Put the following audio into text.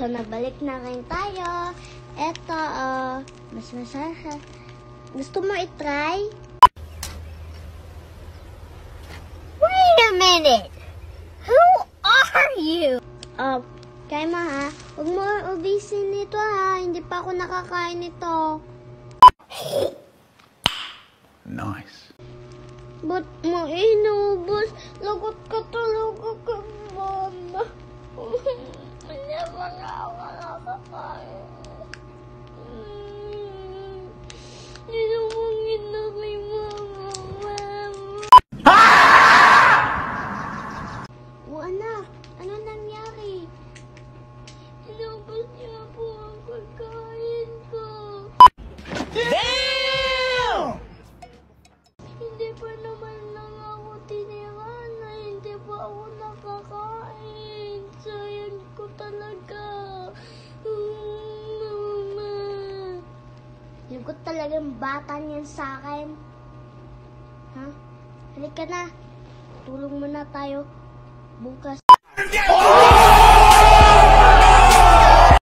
So, nabalik na rin tayo. Eto, mas masarap. Gusto mo i-try? Wait a minute! Who are you? Kaya mo ha? Huwag mo ubisin nito ha. Hindi pa ako nakakain nito. Nice. Ba't mo inubos? Lagot ka talaga ka, mama. Hindi pa na ako nakakain. Ninumungin na kay mama. Anak, ano nangyari? Inubos niya po ang pagkain ko. Damn! Hindi pa naman lang ako tinira na hindi pa ako nakakain. Sayang ko talaga. Mama. Lagot talagang bata niyan sa akin. Ha? Halika na. Tulong muna tayo. Bukas.